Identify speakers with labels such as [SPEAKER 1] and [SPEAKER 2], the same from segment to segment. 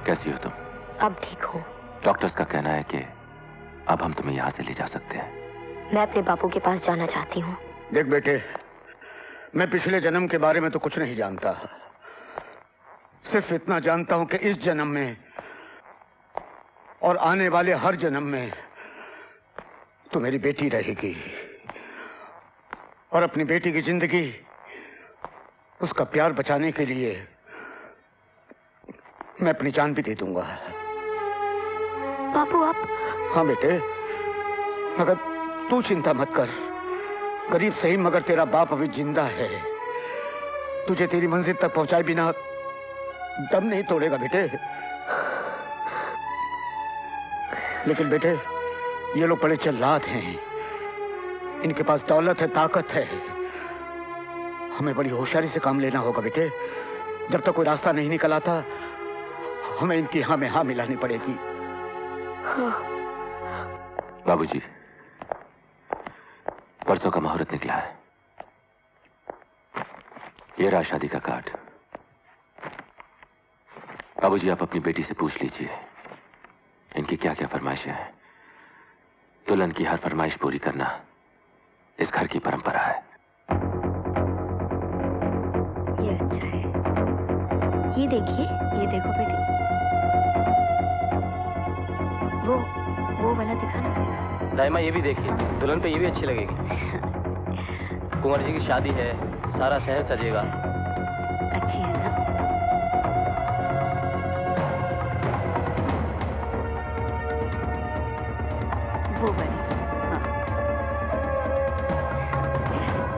[SPEAKER 1] कैसी हो तुम?
[SPEAKER 2] अब ठीक हूँ।
[SPEAKER 1] डॉक्टर्स का कहना है कि अब हम तुम्हें यहाँ से ले जा सकते हैं।
[SPEAKER 2] मैं अपने बापू के पास जाना चाहती हूँ।
[SPEAKER 3] देख बेटे, मैं पिछले जन्म के बारे में तो कुछ नहीं जानता, सिर्फ इतना जानता हूं कि इस जन्म में और आने वाले हर जन्म में तू मेरी बेटी रहेगी और अपनी बेटी की जिंदगी, उसका प्यार बचाने के लिए मैं अपनी जान भी दे दूंगा।
[SPEAKER 2] बापू आप?
[SPEAKER 3] हाँ बेटे, मगर तू चिंता मत कर। गरीब सही मगर तेरा बाप अभी जिंदा है। तुझे तेरी मंजिल तक पहुंचाए बिना दम नहीं तोड़ेगा बेटे। लेकिन बेटे, ये लोग बड़े चल्लाक हैं, इनके पास दौलत है, ताकत है। हमें बड़ी होशियारी से काम लेना होगा बेटे। जब तक कोई रास्ता नहीं निकल आता, हमें इनकी हाँ में हाँ मिलानी पड़ेगी।
[SPEAKER 2] हाँ।
[SPEAKER 1] बाबूजी, परसों का मुहूर्त निकला है। ये रहा शादी का कार्ड। बाबूजी, आप अपनी बेटी से पूछ लीजिए इनकी क्या क्या फरमाइशें हैं। दुल्हन की हर फरमाइश पूरी करना इस घर की परंपरा है।
[SPEAKER 2] ये अच्छा है। ये देखिए, ये देखो बेटी, वो वाला दिखाना।
[SPEAKER 4] दाइमा ये भी देखिए, दुल्हन पे ये भी अच्छी लगेगी। कुंवर जी की शादी है, सारा शहर सजेगा।
[SPEAKER 2] अच्छी है ना? वो वाली, हाँ।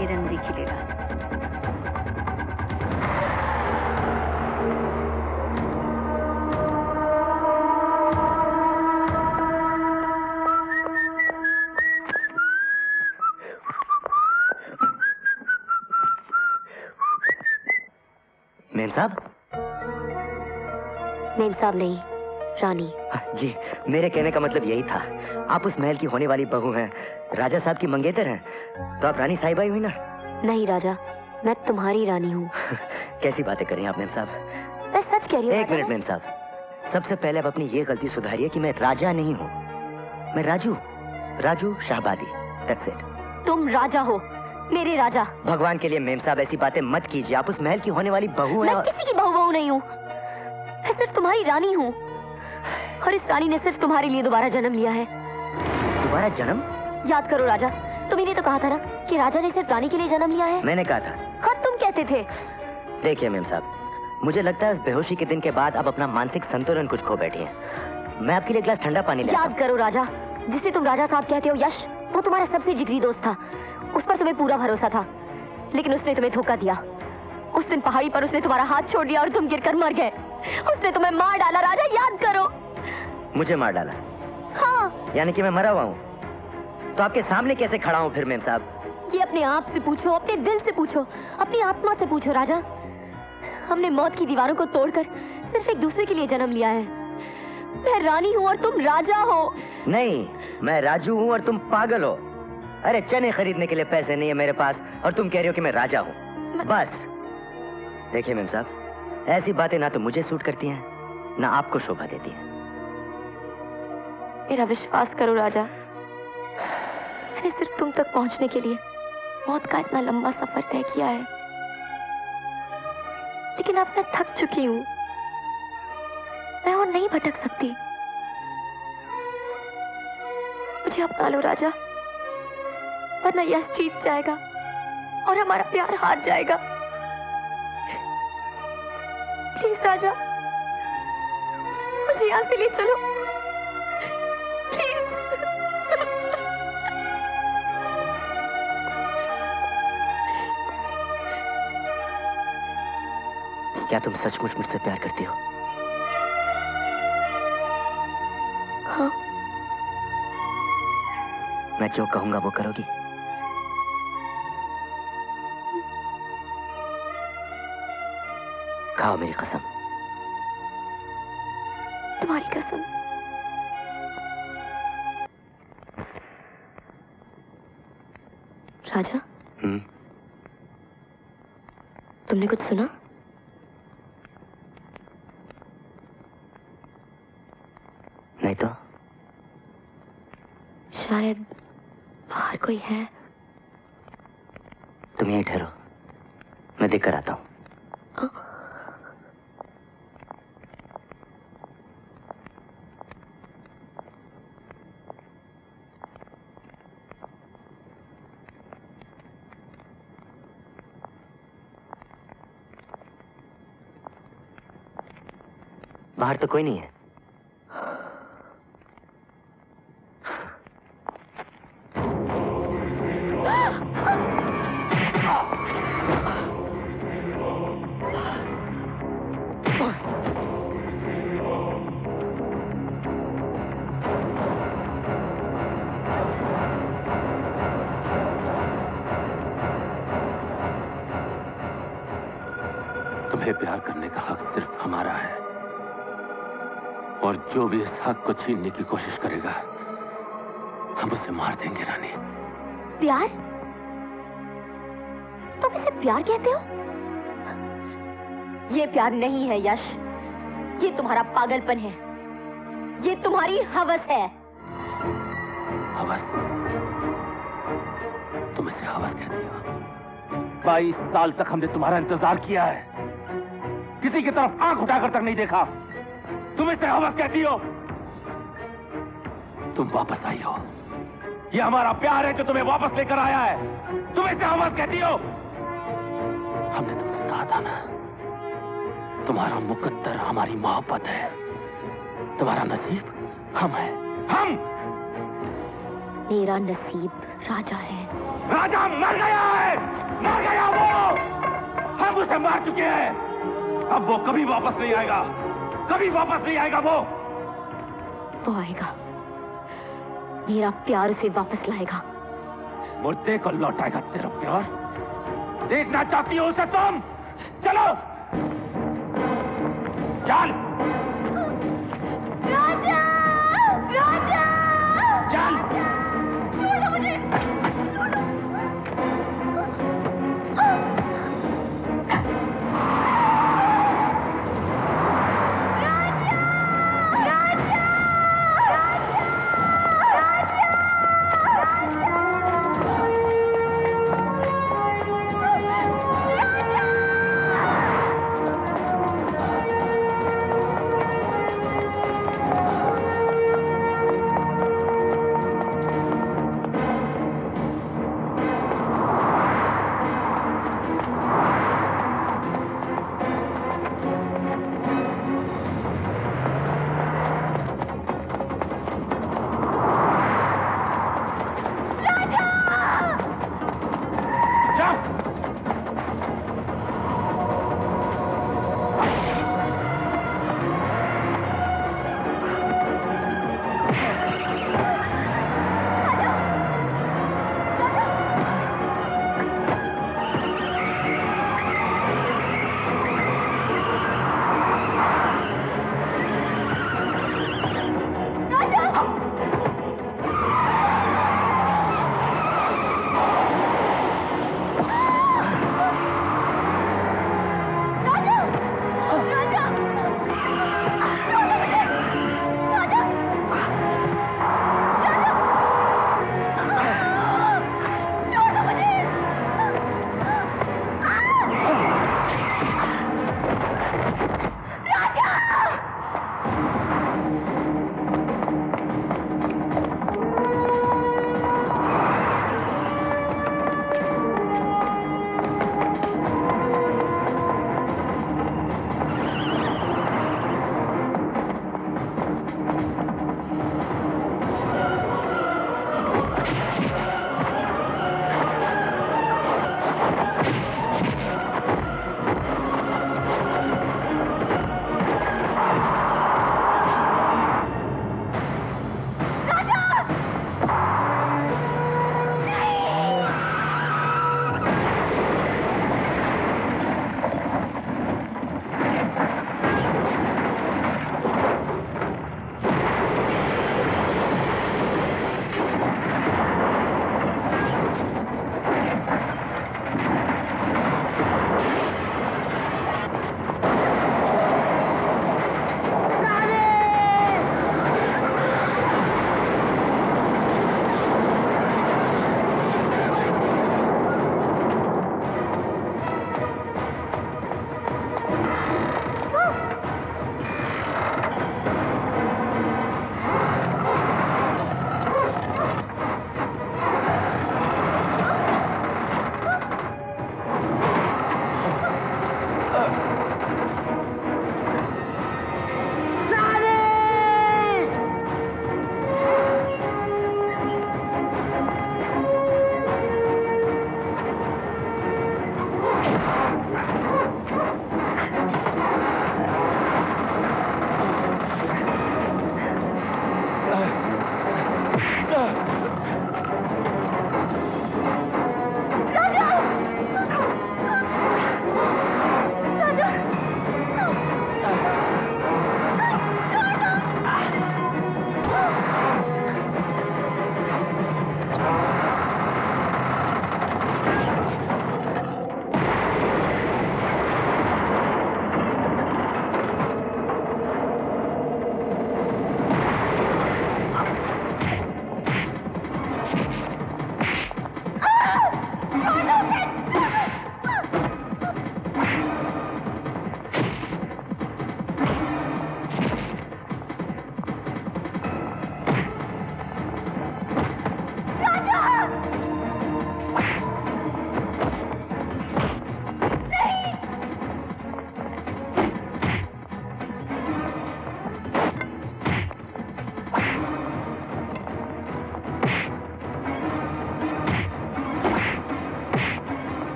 [SPEAKER 2] ये रंग भी खिलेगा।
[SPEAKER 5] मेम साहब?
[SPEAKER 2] मेम साहब नहीं, रानी।
[SPEAKER 5] जी, मेरे कहने का मतलब यही था। आप उस महल की होने वाली बहू हैं, राजा साहब की मंगेतर हैं, तो आप रानी साहिबा ही हुई ना?
[SPEAKER 2] नहीं राजा, मैं तुम्हारी रानी हूँ।
[SPEAKER 5] कैसी बातें कर रही हैं आप मेम साहब?
[SPEAKER 2] मैं सच कह रही हूँ।
[SPEAKER 5] एक मिनट मेम साहब, सबसे पहले आप अपनी ये गलती सुधारिए कि मैं राजा नहीं हूँ, मैं राजू शाहबादी। That's it।
[SPEAKER 2] तुम राजा हो, मेरे राजा।
[SPEAKER 5] भगवान के लिए मेम साहब ऐसी बातें मत कीजिए। आप उस महल की होने वाली बहू हैं।
[SPEAKER 2] मैं किसी की बहू नहीं हूँ, मैं सिर्फ तुम्हारी रानी हूँ। और इस रानी ने सिर्फ तुम्हारे लिए दोबारा जन्म लिया है।
[SPEAKER 5] दोबारा जन्म?
[SPEAKER 2] याद करो राजा, तुम्ही ने तो कहा था ना कि राजा ने सिर्फ रानी के लिए जन्म लिया है।
[SPEAKER 5] मैंने कहा था।
[SPEAKER 2] हाँ, तुम कहते थे।
[SPEAKER 5] देखिए मेम साहब, मुझे लगता है इस बेहोशी के दिन के बाद आप अपना मानसिक संतुलन कुछ खो बैठी हैं। मैं आपके लिए एक गिलास ठंडा पानी लाता हूं।
[SPEAKER 2] याद करो राजा, जिसे तुम राजा साहब कहते हो, यश, वो तुम्हारा सबसे जिगरी दोस्त था। उस पर तुम्हें पूरा भरोसा था, लेकिन उसने तुम्हें धोखा दिया। उस दिन पहाड़ी पर उसने तुम्हारा हाथ छोड़ दिया और तुम गिरकर मर गए। उसने तुम्हें मार डाला राजा, याद करो।
[SPEAKER 5] मुझे मार डाला?
[SPEAKER 2] हाँ।
[SPEAKER 5] यानी कि मैं मरा हुआ हूँ? तो आपके सामने कैसे खड़ा हूँ फिर मेम साहब?
[SPEAKER 2] ये अपने आप से पूछो, अपने दिल से पूछो, अपनी आत्मा से पूछो राजा। हमने मौत की दीवारों को तोड़कर सिर्फ एक दूसरे के लिए जन्म लिया है। मैं रानी हूँ और तुम राजा हो।
[SPEAKER 5] नहीं, मैं राजू हूँ और तुम पागल हो। अरे चने खरीदने के लिए पैसे नहीं है मेरे पास और तुम कह रही हो कि मैं राजा हूँ। बस देखिए मेम साहब, ऐसी बातें ना तो मुझे सूट करती हैं, ना आपको शोभा देती हैं।
[SPEAKER 2] मेरा विश्वास करो राजा, मैंने सिर्फ तुम तक पहुंचने के लिए मौत का इतना लंबा सफर तय किया है, लेकिन अब मैं थक चुकी हूँ। मैं और नहीं भटक सकती। मुझे अपना लो राजा, वरना यश जीत जाएगा और हमारा प्यार हार जाएगा। प्लीज राजा, मुझे यहाँ से ले चलो प्लीज।
[SPEAKER 5] क्या तुम सचमुच मुझसे प्यार करती हो?
[SPEAKER 2] हाँ।
[SPEAKER 5] मैं जो कहूंगा वो करोगी? खाओ मेरी कसम।
[SPEAKER 2] तुम्हारी कसम। राजा, तुमने कुछ सुना?
[SPEAKER 5] नहीं तो
[SPEAKER 2] शायद बाहर कोई है।
[SPEAKER 5] तुम यहीं ठहरो, मैं देख कर आता हूं। बाहर तो कोई नहीं है।
[SPEAKER 1] तुम्हें प्यार करने का हक सिर्फ हमारा है, और जो भी इस हक को छीनने की कोशिश करेगा हम उसे मार देंगे। रानी,
[SPEAKER 2] प्यार? तुम इसे प्यार कहते हो? ये प्यार नहीं है यश, ये तुम्हारा पागलपन है, ये तुम्हारी हवस है।
[SPEAKER 1] हवस? तुम इसे हवस कहती हो?
[SPEAKER 6] 22 साल तक हमने तुम्हारा इंतजार किया है, किसी की तरफ आंख उठाकर तक नहीं देखा। तुम इसे हवस कहती हो?
[SPEAKER 1] तुम वापस आई हो।
[SPEAKER 6] ये हमारा प्यार है जो तुम्हें वापस लेकर आया है, तुम इसे हवस कहती हो?
[SPEAKER 1] हमने तुमसे कहा था ना, तुम्हारा मुकद्दर हमारी मोहब्बत है, तुम्हारा नसीब हम हैं।
[SPEAKER 6] हम?
[SPEAKER 2] मेरा नसीब राजा है।
[SPEAKER 6] राजा मर गया है, मर गया वो, हम उसे मार चुके हैं। अब वो कभी वापस नहीं आएगा, कभी वापस नहीं आएगा। वो
[SPEAKER 2] आएगा, मेरा प्यार उसे वापस लाएगा।
[SPEAKER 6] मुर्दे को लौटाएगा तेरा प्यार। देखना चाहती हो उसे तुम? चलो चल।
[SPEAKER 2] राजा, राजा,
[SPEAKER 6] चल।
[SPEAKER 2] छोड़ो मुझे, छोड़ो। राजा!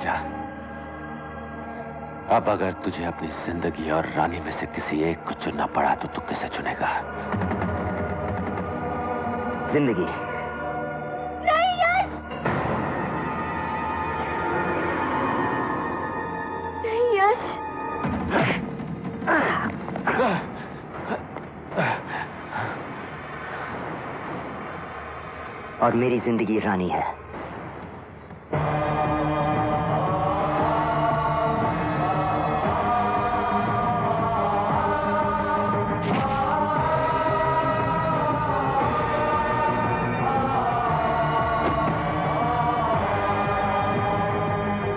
[SPEAKER 1] राजा, अब अगर तुझे अपनी जिंदगी और रानी में से किसी एक को चुनना पड़ा तो तू किसे चुनेगा?
[SPEAKER 5] जिंदगी।
[SPEAKER 2] नहीं यश, नहीं यश।
[SPEAKER 5] और मेरी जिंदगी रानी है।